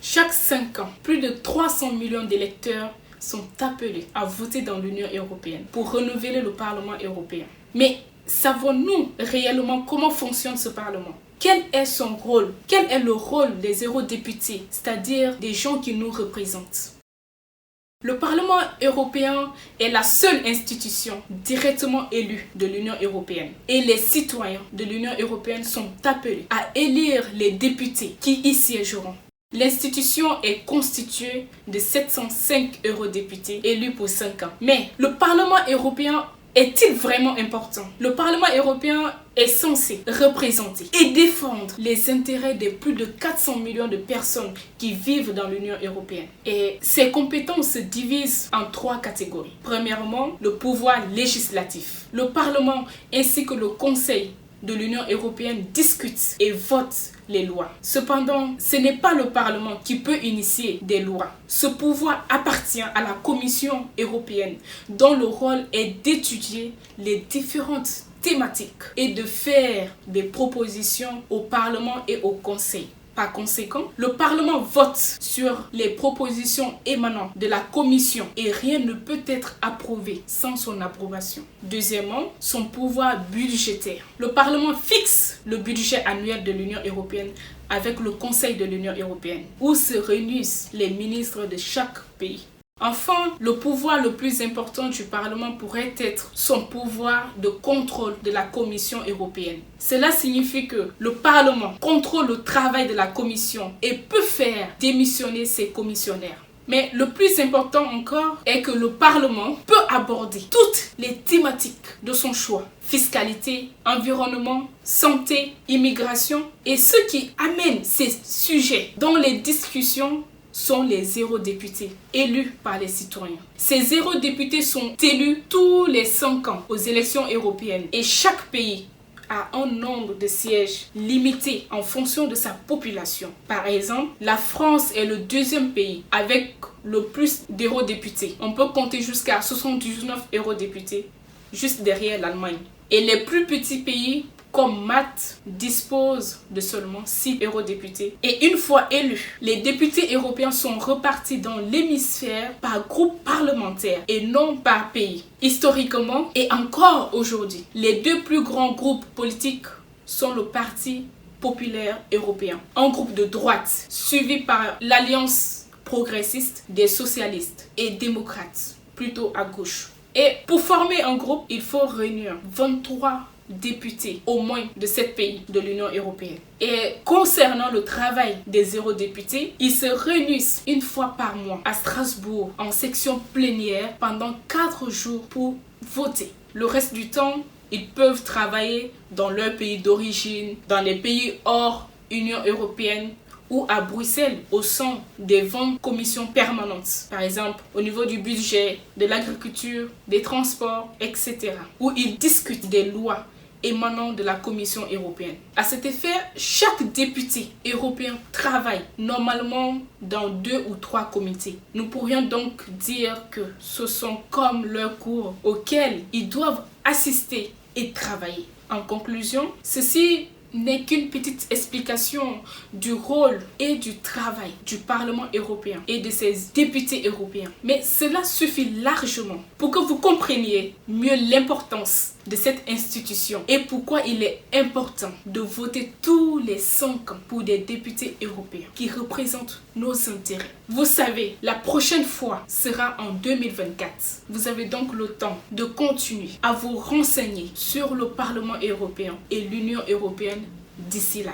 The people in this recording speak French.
Chaque 5 ans, plus de 300 millions d'électeurs sont appelés à voter dans l'Union européenne pour renouveler le Parlement européen. Mais savons-nous réellement comment fonctionne ce Parlement? Quel est son rôle? Quel est le rôle des eurodéputés, c'est-à-dire des gens qui nous représentent? Le Parlement européen est la seule institution directement élue de l'Union européenne. Et les citoyens de l'Union européenne sont appelés à élire les députés qui y siégeront. L'institution est constituée de 705 eurodéputés élus pour 5 ans. Mais le Parlement européen est-il vraiment important? Le Parlement européen est censé représenter et défendre les intérêts des plus de 400 millions de personnes qui vivent dans l'Union européenne. Et ses compétences se divisent en 3 catégories. Premièrement, le pouvoir législatif. Le Parlement ainsi que le Conseil de l'Union européenne discutent et votent les lois. Cependant, ce n'est pas le Parlement qui peut initier des lois. Ce pouvoir appartient à la Commission européenne, dont le rôle est d'étudier les différentes thématiques et de faire des propositions au Parlement et au Conseil. Par conséquent, le Parlement vote sur les propositions émanant de la Commission et rien ne peut être approuvé sans son approbation. Deuxièmement, son pouvoir budgétaire. Le Parlement fixe le budget annuel de l'Union européenne avec le Conseil de l'Union européenne, où se réunissent les ministres de chaque pays. Enfin, le pouvoir le plus important du Parlement pourrait être son pouvoir de contrôle de la Commission européenne. Cela signifie que le Parlement contrôle le travail de la Commission et peut faire démissionner ses commissionnaires. Mais le plus important encore est que le Parlement peut aborder toutes les thématiques de son choix. Fiscalité, environnement, santé, immigration. Et ce qui amène ces sujets dans les discussions sont les eurodéputés élus par les citoyens. Ces eurodéputés sont élus tous les 5 ans aux élections européennes et chaque pays a un nombre de sièges limité en fonction de sa population. Par exemple, la France est le 2e pays avec le plus d'eurodéputés. On peut compter jusqu'à 79 eurodéputés juste derrière l'Allemagne. Et les plus petits pays comme Malte dispose de seulement 6 eurodéputés. Et une fois élus, les députés européens sont repartis dans l'hémisphère par groupe parlementaire et non par pays. Historiquement et encore aujourd'hui, les 2 plus grands groupes politiques sont le Parti populaire européen, un groupe de droite suivi par l'Alliance progressiste des socialistes et démocrates, plutôt à gauche. Et pour former un groupe, il faut réunir 23 députés au moins de 7 pays de l'Union européenne. Et concernant le travail des eurodéputés, ils se réunissent une fois par mois à Strasbourg en section plénière pendant 4 jours pour voter. Le reste du temps, ils peuvent travailler dans leur pays d'origine, dans les pays hors Union européenne ou à Bruxelles au sein des 20 commissions permanentes. Par exemple, au niveau du budget, de l'agriculture, des transports, etc. Où ils discutent des lois émanant de la Commission européenne. À cet effet, chaque député européen travaille normalement dans 2 ou 3 comités. Nous pourrions donc dire que ce sont comme leurs cours auxquels ils doivent assister et travailler. En conclusion, ceci n'est qu'une petite explication du rôle et du travail du Parlement européen et de ses députés européens. Mais cela suffit largement pour que vous compreniez mieux l'importance de cette institution et pourquoi il est important de voter tous les 5 ans pour des députés européens qui représentent nos intérêts. Vous savez, la prochaine fois sera en 2024. Vous avez donc le temps de continuer à vous renseigner sur le Parlement européen et l'Union européenne d'ici là.